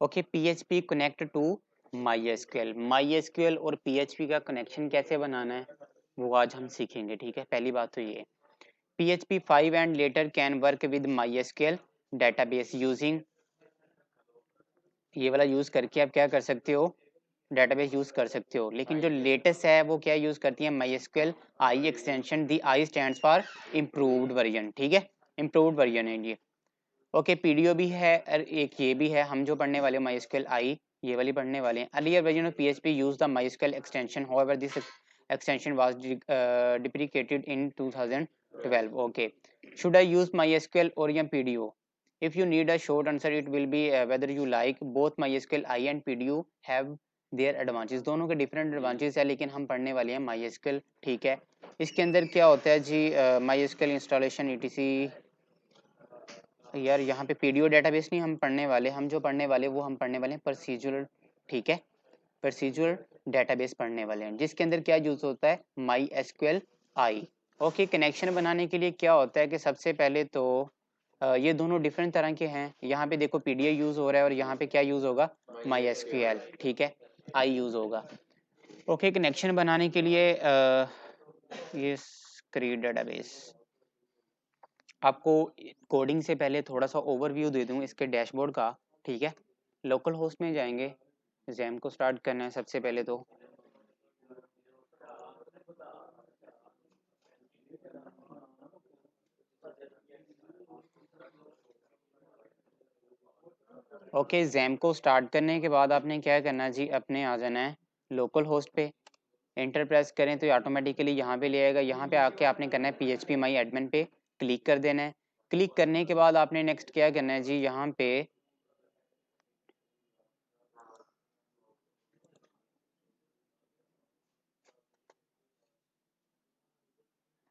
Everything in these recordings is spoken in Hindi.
Okay, PHP connect to MySQL। MySQL और PHP का कनेक्शन कैसे बनाना है वो आज हम सीखेंगे, ठीक है। पहली बात तो ये PHP 5 and later can work with MySQL database using, ये वाला यूज करके आप क्या कर सकते हो, डेटाबेस यूज कर सकते हो। लेकिन जो लेटेस्ट है वो क्या यूज करती है, MySQL I extension. The I stands for improved version, ठीक है, इम्प्रूव्ड वर्जन है ये। ओके, PDO भी है और एक ये भी है। हम जो पढ़ने वाले MySQL आई ये वाली पढ़ने वाले हैं। Earlier version of PHP use the MySQL extension, however this extension was deprecated in 2012. Okay, should I use MySQL or PDO? If you need a short answer, it will be whether you like both MySQL I and PDO have their advantages। दोनों के different advantages है, लेकिन हम पढ़ने वाले हैं MySQL, ठीक है। इसके अंदर क्या होता है जी, MySQL इंस्टॉलेशन etc। यार यहाँ पे PDO डेटाबेस नहीं हम पढ़ने वाले, हम जो पढ़ने वाले वो हम पढ़ने वाले हैं प्रोसीजरल, ठीक है, प्रोसीजरल डेटाबेस पढ़ने वाले हैं, जिसके अंदर क्या यूज होता है, MySQL आई। ओके, कनेक्शन बनाने के लिए क्या होता है कि सबसे पहले तो ये दोनों डिफरेंट तरह के हैं। यहाँ पे देखो PDO यूज हो रहा है और यहाँ पे क्या यूज होगा, MySQL, ठीक है, आई यूज होगा। ओके, कनेक्शन बनाने के लिए ये क्रिएट डेटाबेस, आपको कोडिंग से पहले थोड़ा सा ओवरव्यू दे दूं इसके डैशबोर्ड का, ठीक है। लोकल होस्ट में जाएंगे, जैम को स्टार्ट करना है सबसे पहले तो। ओके, जैम को स्टार्ट करने के बाद आपने क्या करना है जी, अपने आ जाना है लोकल होस्ट पे। एंटर प्रेस करें तो ऑटोमेटिकली यहाँ पे ले आएगा। यहाँ पे आके आपने करना है PHP माई एडमिन पे क्लिक कर देना है। क्लिक करने के बाद आपने नेक्स्ट क्या करना है जी, यहाँ पे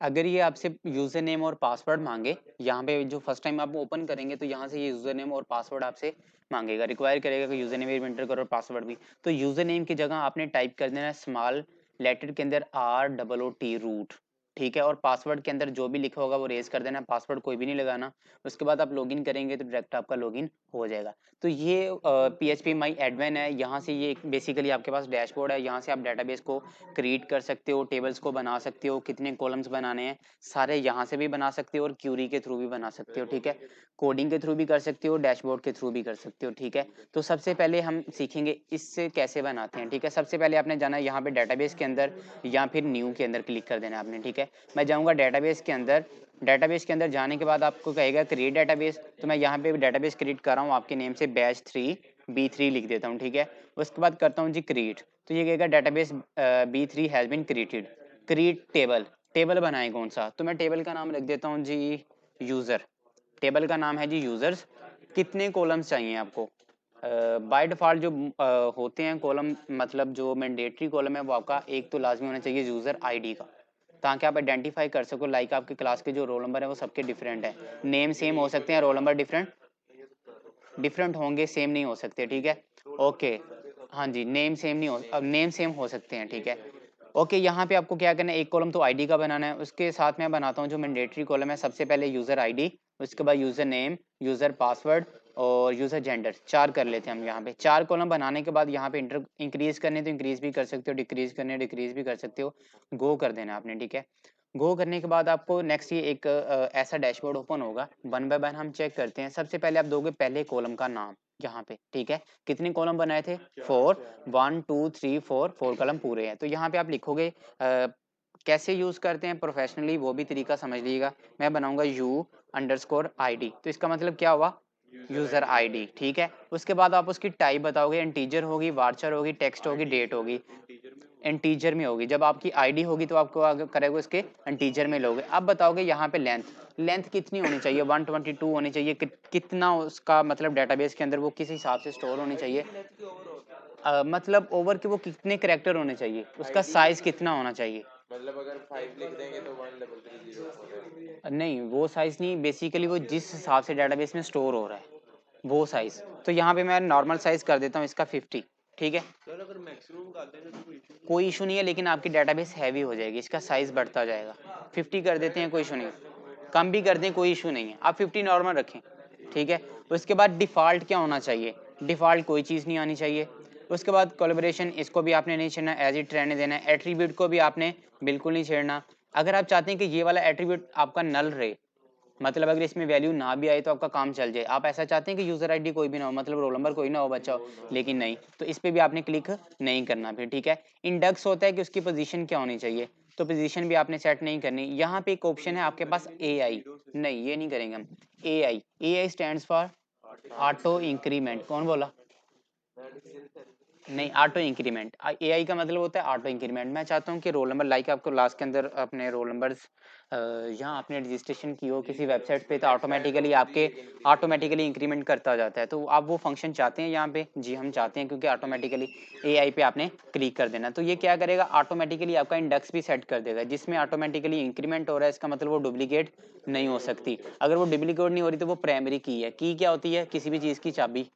अगर ये आपसे यूजर नेम और पासवर्ड मांगे, यहाँ पे जो फर्स्ट टाइम आप ओपन करेंगे तो यहाँ से ये यूजर नेम और पासवर्ड आपसे मांगेगा, रिक्वायर करेगा कि यूजर नेम एंटर करो और पासवर्ड भी। तो यूजर नेम की जगह आपने टाइप कर देना है स्मॉल लेटर के अंदर ROOT रूट, ठीक है। और पासवर्ड के अंदर जो भी लिखा होगा वो रेज कर देना, पासवर्ड कोई भी नहीं लगाना। उसके बाद आप लॉगिन करेंगे तो डायरेक्ट आपका लॉगिन हो जाएगा। तो ये PHP माई एडमिन है। यहाँ से ये बेसिकली आपके पास डैशबोर्ड है, यहाँ से आप डेटाबेस को क्रिएट कर सकते हो, टेबल्स को बना सकते हो, कितने कॉलम्स बनाने हैं सारे यहाँ से भी बना सकते हो और क्यूरी के थ्रू भी बना सकते हो, ठीक है। कोडिंग के थ्रू भी कर सकते हो, डैशबोर्ड के थ्रू भी कर सकते हो, ठीक है। तो सबसे पहले हम सीखेंगे इससे कैसे बनाते हैं, ठीक है। सबसे पहले आपने जाना है यहाँ पे डेटाबेस के अंदर या फिर न्यू के अंदर क्लिक कर देना है आपने, ठीक है। मैं जाऊँगा डेटाबेस के अंदर। डेटाबेस के अंदर जाने के बाद आपको कहेगा क्रिएट डेटाबेस, तो मैं यहाँ पे डेटाबेस क्रिएट कर रहा हूँ आपके नेम से batch3b3 लिख देता हूँ, ठीक है। उसके बाद करता हूँ जी क्रिएट, तो ये कहेगा database B3 has been created. Create table, table बनाए कौन सा, तो मैं टेबल का नाम रख देता हूँ जी यूज़र। टेबल का नाम है जी यूज़र्स। कितने कॉलम्स चाहिए आपको, बाय डिफ़ॉल्ट जो होते हैं कॉलम, मतलब जो मैंडेटरी कॉलम है वो आपका एक तो लाजमी होना चाहिए यूज़र ID का, ताकि आप आइडेंटिफाई कर सको। लाइक आपके क्लास के जो रोल नंबर है वो सबके डिफरेंट है, नेम सेम हो सकते हैं, रोल नंबर डिफरेंट डिफरेंट होंगे, सेम नहीं हो सकते, ठीक है। ओके, हाँ जी, नेम सेम नहीं हो, अब नेम सेम हो सकते हैं, ठीक है। ओके, यहाँ पे आपको क्या करना है, एक कॉलम तो आईडी का बनाना है, उसके साथ में बनाता हूँ जो मैंडेटरी कॉलम है। सबसे पहले यूजर आईडी, उसके बाद यूजर नेम, यूजर पासवर्ड और यूजर जेंडर, चार कर लेते हैं हम। यहाँ पे चार कॉलम बनाने के बाद यहाँ पे इंक्रीज करने तो इंक्रीज भी कर सकते हो, डिक्रीज करने डिक्रीज भी कर सकते हो। गो कर देना आपने, ठीक है। गो करने के बाद आपको नेक्स्ट ये एक ऐसा डैशबोर्ड ओपन होगा। वन बाय वन हम चेक करते हैं। सबसे पहले आप दोगे पहले कॉलम का नाम यहाँ पे, ठीक है। कितने कॉलम बनाए थे, 4, 1 2 3 4, 4 कॉलम पूरे हैं। तो यहाँ पे आप लिखोगे कैसे यूज करते हैं प्रोफेशनली, वो भी तरीका समझ लीजिएगा। मैं बनाऊंगा U_ID, तो इसका मतलब क्या हुआ, यूजर ID, ठीक है। उसके बाद आप उसकी टाइप बताओगे, इंटीजर होगी, वार्चर होगी, टेक्स्ट होगी, डेट होगी। इंटीजर में होगी, जब आपकी आईडी होगी तो आपको आगे करेगा उसके इंटीजर में लोगे। अब बताओगे यहाँ पे लेंथ, लेंथ कितनी होनी चाहिए, 122 होनी चाहिए। कितना उसका मतलब डेटाबेस के अंदर वो किस हिसाब से स्टोर होनी चाहिए, मतलब ओवर के वो कितने करेक्टर होने चाहिए, उसका साइज कितना होना चाहिए। मतलब अगर 5 लिख देंगे तो 100 नहीं, वो साइज नहीं, बेसिकली वो जिस हिसाब से डेटाबेस में स्टोर हो रहा है वो साइज। तो यहाँ पे मैं नॉर्मल साइज कर देता हूँ इसका 50, ठीक है। सर अगर मैक्सिमम का दें तो कोई इशू नहीं है, लेकिन आपकी डेटाबेस हैवी हो जाएगी, इसका साइज बढ़ता जाएगा। 50 कर देते हैं, कोई इशू नहीं, कम भी कर दें कोई इशू नहीं है, आप 50 नॉर्मल रखें, ठीक है। उसके बाद डिफ़ॉल्ट क्या होना चाहिए, डिफ़ॉल्ट कोई चीज़ नहीं आनी चाहिए। उसके बाद कोलैबोरेशन, इसको भी आपने नहीं छेड़ना, एज़ इट रहने देना है। एट्रीब्यूट को भी आपने बिल्कुल नहीं छेड़ना। अगर आप चाहते हैं कि ये वाला एट्रीब्यूट आपका नल रहे, मतलब अगर इसमें वैल्यू ना भी आए तो आपका काम चल जाए, आप ऐसा चाहते हैं कि यूज़र आईडी कोई भी ना हो, मतलब रोल नंबर कोई ना हो, बच्चा हो, लेकिन नहीं, तो इस पे भी आपने क्लिक नहीं करना फिर, ठीक है। इंडेक्स होता है कि उसकी पोजीशन क्या होनी चाहिए, तो पोजीशन भी आपने सेट नहीं करनी। यहाँ पे एक ऑप्शन है आपके पास AI, नहीं ये नहीं करेंगे हम। AI stands for auto increment, कौन बोला? नहीं, ऑटो इंक्रीमेंट। AI का मतलब होता है ऑटो इंक्रीमेंट। मैं चाहता हूँ कि रोल नंबर, लाइक आपको लास्ट के अंदर अपने रोल नंबर्स यहाँ आपने रजिस्ट्रेशन की हो किसी वेबसाइट पे, तो ऑटोमेटिकली आपके ऑटोमेटिकली इंक्रीमेंट करता जाता है, तो आप वो फंक्शन चाहते हैं यहाँ पे? जी हम चाहते हैं, क्योंकि ऑटोमेटिकली AI पे आपने क्लिक कर देना, तो ये क्या करेगा, ऑटोमेटिकली आपका इंडेक्स भी सेट कर देगा, जिसमें ऑटोमेटिकली इंक्रीमेंट हो रहा है, इसका मतलब वो डुप्लीकेट नहीं हो सकती। अगर वो डुप्लीकेट नहीं हो रही तो वो प्राइमरी की है। की क्या होती है? किसी भी चीज़ की चाबी,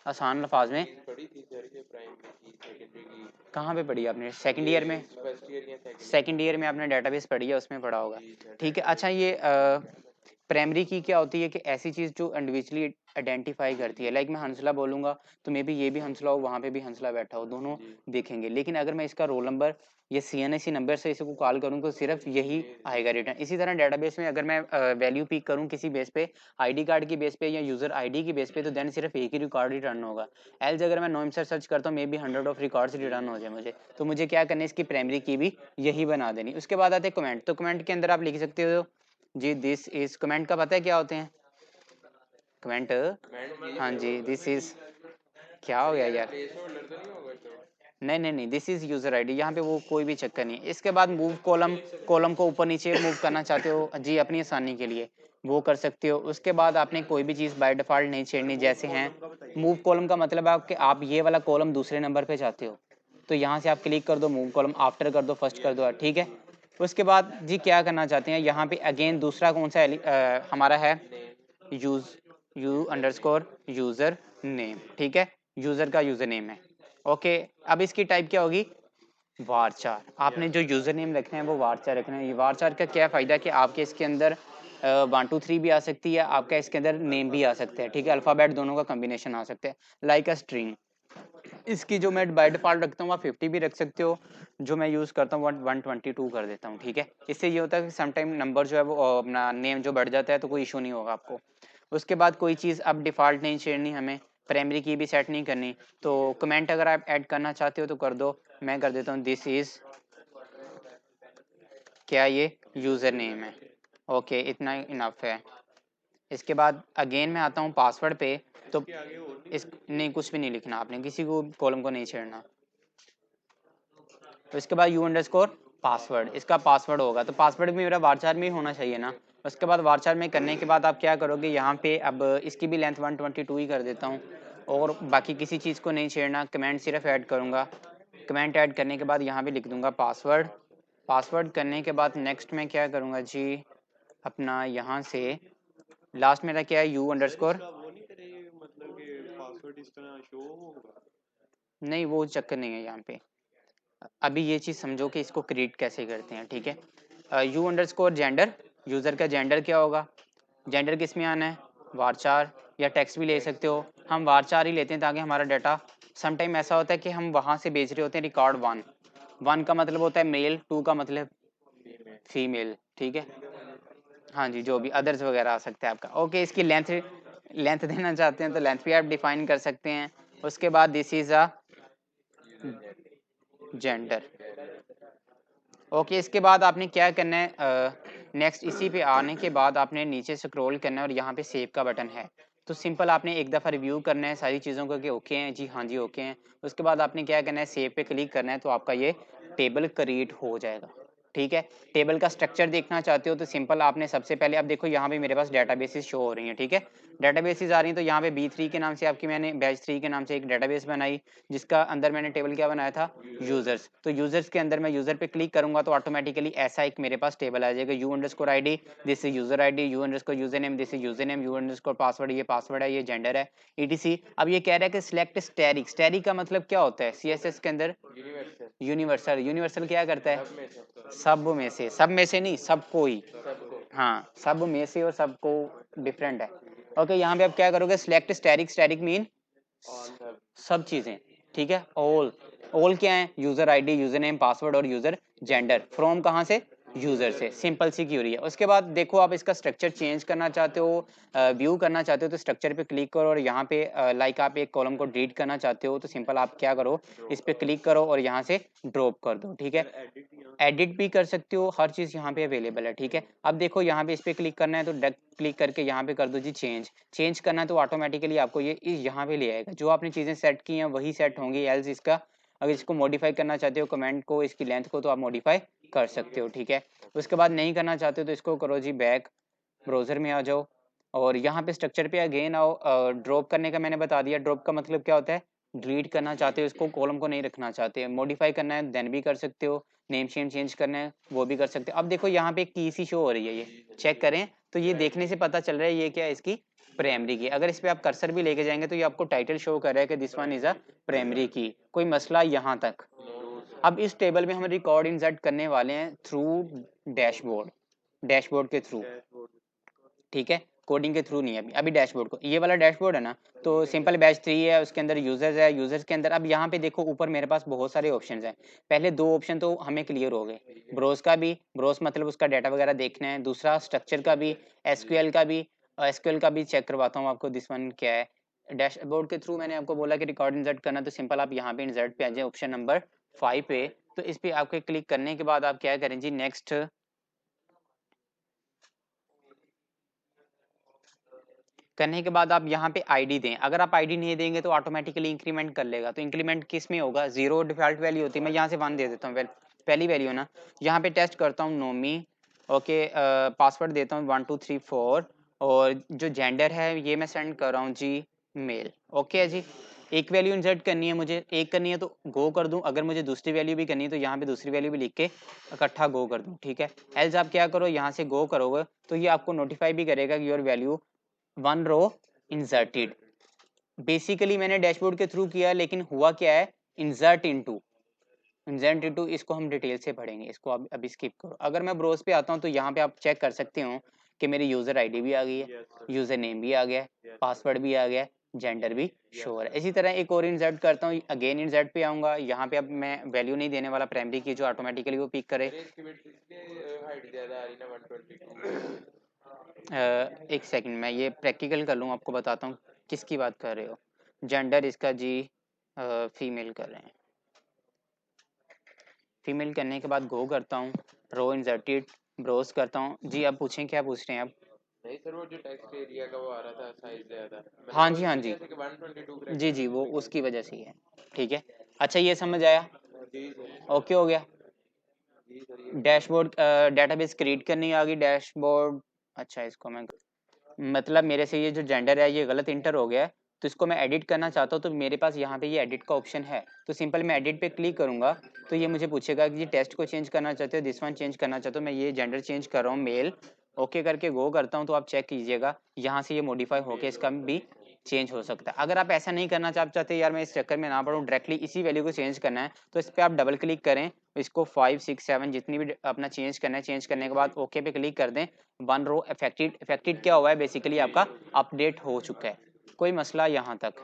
आसान लफाज में। पढ़ी थी सर ये प्राइमरी की, सेकेंडरी की। कहाँ पे पढ़ी आपने? सेकंड ईयर में? फर्स्ट ईयर या सेकंड ईयर में आपने डेटाबेस पढ़ी है, उसमें पढ़ा होगा। जी सर। ठीक है, अच्छा ये प्राइमरी की क्या होती है कि ऐसी चीज़ जो इंडिविजुअली आइडेंटिफाई करती है, लाइक मैं हंसला बोलूँगा तो मे बी ये भी हंसला हो, वहाँ पे भी हंसला बैठा हो, दोनों देखेंगे। लेकिन अगर मैं इसका रोल नंबर या CNSE नंबर से इसको कॉल करूँ तो सिर्फ यही आएगा रिटर्न। इसी तरह डेटाबेस में अगर मैं वैल्यू पिक करूँ किसी बेस पे, आईडी कार्ड की बेस पे या यूज़र आईडी की बेस पे, तो देन सिर्फ एक ही रिकॉर्ड रिटर्न होगा। एल्स अगर मैं नोम से सर्च करता हूँ, may be 100 of records return हो जाए मुझे, तो मुझे क्या करना है, इसकी प्राइमरी की भी यही बना देनी। उसके बाद आते हैं कमेंट, तो कमेंट के अंदर आप लिख सकते हो जी दिस इज, कमेंट का पता है क्या होते हैं कमेंट? हाँ जी, दिस इज, क्या हो गया यार? प्लेस होल्डर तो नहीं होगा तो? नहीं, दिस इज यूजर आईडी, यहाँ पे वो कोई भी चक्कर नहीं है। इसके बाद मूव कॉलम, कॉलम को ऊपर नीचे मूव करना चाहते हो जी अपनी आसानी के लिए, वो कर सकते हो। उसके बाद आपने कोई भी चीज़ बाय डिफॉल्ट नहीं छेड़नी, जैसे हैं मूव कॉलम का मतलब है कि आप ये वाला कॉलम दूसरे नंबर पे चाहते हो, तो यहाँ से आप क्लिक कर दो, मूव कॉलम आफ्टर कर दो, फर्स्ट कर दो, ठीक है। उसके बाद जी क्या करना चाहते हैं, यहाँ पे अगेन दूसरा कौन सा हमारा है, use you underscore user name, ठीक है, यूजर का यूजर नेम है। ओके, अब इसकी टाइप क्या होगी, वारचार। आपने जो यूजर नेम रखना है वो वारचार रखना है। ये वारचार का क्या फायदा कि आपके इसके अंदर 1 2 3 भी आ सकती है, आपका इसके अंदर नेम भी आ सकता है, ठीक है, अल्फाबेट दोनों का कॉम्बिनेशन आ सकता है, लाइक अ स्ट्रिंग। इसकी जो मैं बाय डिफॉल्ट रखता हूँ आप 50 भी रख सकते हो, जो मैं यूज़ करता हूँ 122 कर देता हूँ, ठीक है। इससे ये होता है कि समटाइम नंबर जो है वो अपना नेम जो बढ़ जाता है तो कोई इशू नहीं होगा आपको। उसके बाद कोई चीज़ अब डिफ़ॉल्ट नहीं छेड़नी हमें, प्राइमरी की भी सेट नहीं करनी, तो कमेंट अगर आप ऐड करना चाहते हो तो कर दो। मैं कर देता हूँ दिस इज़, क्या ये यूज़र नेम है, ओके इतना इनफ है। इसके बाद अगेन मैं आता हूँ पासवर्ड पे, तो इस नहीं कुछ भी नहीं लिखना आपने, किसी को कॉलम को नहीं छेड़ना। तो इसके बाद यू अंडरस्कोर पासवर्ड, इसका पासवर्ड होगा, तो पासवर्ड भी मेरा वारचार में ही होना चाहिए ना। उसके बाद वारचार में करने के बाद आप क्या करोगे, यहाँ पे अब इसकी भी लेंथ 122 ही कर देता हूँ, और बाकी किसी चीज़ को नहीं छेड़ना, कमेंट सिर्फ ऐड करूँगा। कमेंट ऐड करने के बाद यहाँ पे लिख दूंगा पासवर्ड। पासवर्ड करने के बाद नेक्स्ट में क्या करूँगा जी, अपना यहाँ से लास्ट मेरा क्या है, यू अंडरस्कोर, नहीं वो चक्कर नहीं है यहाँ पे। अभी ये चीज़ समझो कि इसको क्रिएट कैसे करते हैं, ठीक है। यू अंडरस्कोर जेंडर, यूज़र का जेंडर क्या होगा, जेंडर किस में आना है, वारचार या टेक्स्ट भी ले सकते हो। हम वारचार ही लेते हैं ताकि हमारा डाटा, समटाइम ऐसा होता है कि हम वहाँ से भेज रहे होते हैं रिकॉर्ड 1 का मतलब होता है मेल, 2 का मतलब फीमेल, ठीक है। हाँ जी, जो भी अदर्स वगैरह आ सकता है आपका। ओके, इसकी लेंथ लेंथ देना चाहते हैं तो लेंथ भी आप डिफाइन कर सकते हैं। उसके बाद this is a gender. Okay, इसके बाद आपने क्या करना है, नेक्स्ट इसी पे आने के बाद आपने नीचे स्क्रॉल करना है और यहाँ पे सेव का बटन है, तो सिंपल आपने एक दफ़ा रिव्यू करना है सारी चीज़ों को कि ओके हैं जी, हाँ जी ओके हैं। उसके बाद आपने क्या करना है, सेव पे क्लिक करना है, तो आपका ये टेबल क्रिएट हो जाएगा, ठीक है। टेबल का स्ट्रक्चर देखना चाहते हो तो सिंपल आपने सबसे पहले, अब देखो यहाँ पे मेरे पास डेटाबेसेस शो हो रही हैं, ठीक है, डेटाबेसेस आ रही हैं, तो यहाँ पे B3 के नाम से आपकी मैंने बैच 3 के नाम से एक डेटाबेस बनाई, जिसका अंदर मैंने टेबल क्या बनाया था, यूजर्स। तो यूजर्स के अंदर मैं यूजर पे क्लिक करूंगा तो ऑटोमेटिकली ऐसा एक मेरे पास टेबल आ जाएगा, you underscore ID, this is user ID, you underscore user name, this is user name, you underscore password, ये पासवर्ड है, ये जेंडर है, ईटीसी। अब ये कह रहा है कि सिलेक्ट स्टैटिक, स्टैटिक का मतलब क्या होता है सीएसएस के अंदर, यूनिवर्सल। यूनिवर्सल। यूनिवर्सल क्या करता है, सब में से। सब में से, सब में से नहीं सबको ही, सबको। हाँ सब में से और सबको डिफरेंट है। ओके, यहाँ पे आप क्या करोगे, सिलेक्ट स्टैटिक, स्टैटिक मीन सब चीजें, ठीक है। ऑल क्या है, user ID, user name, password और यूजर जेंडर। फ्रॉम कहाँ से, यूजर से, सिंपल सी क्यूरी है। उसके बाद देखो आप इसका स्ट्रक्चर चेंज करना चाहते हो, व्यू करना चाहते हो तो स्ट्रक्चर पे क्लिक करो और यहाँ पे लाइक आप एक कॉलम को डिलीट करना चाहते हो तो सिंपल आप क्या करो, इस पे क्लिक करो और यहाँ से ड्रॉप कर दो, ठीक है। एडिट भी कर सकते हो, हर चीज यहाँ पे अवेलेबल है, ठीक है। अब देखो यहाँ पे इस पे क्लिक करना है तो क्लिक करके यहाँ पे कर दो जी चेंज करना है तो ऑटोमेटिकली आपको ये यहाँ पे ले आएगा, जो आपने चीजें सेट की हैं वही सेट होंगी। एल्स इसका अगर इसको मॉडिफाई करना चाहते हो कमेंट को, इसकी लेंथ को, तो आप मॉडिफाई कर सकते हो, ठीक है। उसके बाद नहीं करना चाहते हो तो इसको करो जी बैक, ब्राउजर में आ जाओ और यहाँ पे स्ट्रक्चर पे अगेन आओ। ड्रॉप करने का मैंने बता दिया, ड्रॉप का मतलब क्या होता है, डिलीट करना चाहते हो इसको, कॉलम को नहीं रखना चाहते, मॉडिफाई करना है देन भी कर सकते हो, नेम शेम चेंज करना है वो भी कर सकते हो। अब देखो यहाँ पे एक की सी शो हो रही है, ये चेक करें तो ये देखने से पता चल रहा है ये क्या है, इसकी प्राइमरी की। अगर इस पे आप कर्सर भी लेके जाएंगे तो ये आपको टाइटल शो कर रहा है कि this one is a primary की। कोई मसला यहाँ तक। अब इस टेबल में हम रिकॉर्ड इंसर्ट करने वाले हैं थ्रू डैशबोर्ड के थ्रू, ठीक है। कोडिंग के थ्रू नहीं है अभी डैशबोर्ड को, ये वाला डैशबोर्ड है ना, तो सिंपल बैच 3 है, उसके अंदर यूजर्स है, यूजर्स के अंदर अब यहाँ पे देखो ऊपर मेरे पास बहुत सारे ऑप्शंस हैं। पहले दो ऑप्शन तो हमें क्लियर हो गए, ब्रोस का भी, ब्रोस मतलब उसका डाटा वगैरह देखना है, दूसरा स्ट्रक्चर का भी, एसक्यूएल का भी। एसक्यूएल का भी चेक करवाता हूँ आपको, दिस वन क्या है। डैशबोर्ड के थ्रू मैंने आपको बोला कि रिकॉर्ड इंसर्ट करना, तो सिंपल आप यहाँ पे इंसर्ट पे आ जाए ऑप्शन नंबर 5 पे। तो इस पे आपके क्लिक करने के बाद आप क्या करें जी, नेक्स्ट करने के बाद आप यहाँ पे आईडी दें। अगर आप आईडी नहीं देंगे तो ऑटोमेटिकली इंक्रीमेंट कर लेगा। तो इंक्रीमेंट किस में होगा, 0 डिफॉल्ट वैल्यू होती है, मैं यहाँ से 1 दे देता हूँ, पहली वैल्यू ना। यहाँ पे टेस्ट करता हूँ नोमी, ओके। पासवर्ड देता हूँ 1234 और जो जेंडर है ये मैं सेंड कर रहा हूँ जी मेल, ओके है जी। एक वैल्यू इंसर्ट करनी है मुझे, एक करनी है तो गो कर दूं, अगर मुझे दूसरी वैल्यू भी करनी है तो यहाँ पे दूसरी वैल्यू भी लिख के इकट्ठा गो कर दूं, ठीक है। एल्स आप क्या करो, यहाँ से गो करोगे तो ये आपको नोटिफाई भी करेगा कि your value 1 row inserted. Basically मैंने डैशबोर्ड के थ्रू किया, लेकिन हुआ क्या है, इंसर्ट इनटू इसको हम डिटेल से पढ़ेंगे, इसको आप अभी स्किप करो। अगर मैं ब्रोज पे आता हूँ तो यहाँ पे आप चेक कर सकते हो कि मेरी यूजर आईडी भी आ गई है, यूजर नेम भी आ गया है, पासवर्ड भी आ गया है, जेंडर भी शो है। इसी तरह एक और इंसर्ट करता हूँ, अगेन इंसर्ट पे आऊंगा, यहाँ पे अब मैं वैल्यू नहीं देने वाला प्राइमरी की, जो ऑटोमेटिकली वो पिक करे। हाइट ज्यादा आ रही ना 122। एक सेकंड मैं ये प्रैक्टिकल कर लूँ, आपको बताता हूँ किसकी बात कर रहे हो। जेंडर इसका जी फीमेल कर रहे हैं, फीमेल करने के बाद गो करता हूँ, रो इंसर्टेड, ब्रोज करता हूँ जी। अब पूछें क्या पूछ रहे हैं आप। नहीं सर, वो जो टेक्स्ट एरिया का वो आ रहा था साइज ज्यादा, मैंने हाँ जी, वही हाँ तो जी, जैसे कि 122 जी जी, वो उसकी वजह से ही है, ठीक है। अच्छा ये समझ आया, जी सर। ओके हो गया। जी सर, ये डैशबोर्ड डेटाबेस क्रिएट करनी आ गई, डैशबोर्ड। अच्छा इसको मैं, मतलब मेरे से ये जो जेंडर है ये गलत इंटर हो गया है, तो इसको मैं एडिट करना चाहता हूँ तो मेरे पास यहाँ पे ये एडिट का ऑप्शन है, तो सिंपल मैं एडिट पे क्लिक करूंगा तो ये मुझे पूछेगा कि ये टेस्ट को चेंज करना चाहते हो, दिस वन चेंज करना चाहते हो, मैं ये जेंडर चेंज कर रहा हूँ मेल, ओके करके गो करता हूँ तो आप चेक कीजिएगा यहाँ से ये मॉडिफाई होके इसका भी चेंज हो सकता है। अगर आप ऐसा नहीं करना चाहते यार मैं इस चक्कर में ना पड़ूँ, डायरेक्टली इसी वैल्यू को चेंज करना है, तो इस पर आप डबल क्लिक करें, इसको 5 6 7 जितनी भी अपना चेंज करना है, चेंज करने के बाद ओके पे क्लिक कर दें। 1 रो अफेक्टेड, अफेक्टेड क्या हुआ है, बेसिकली आपका अपडेट हो चुका है, कोई मसला यहाँ तक।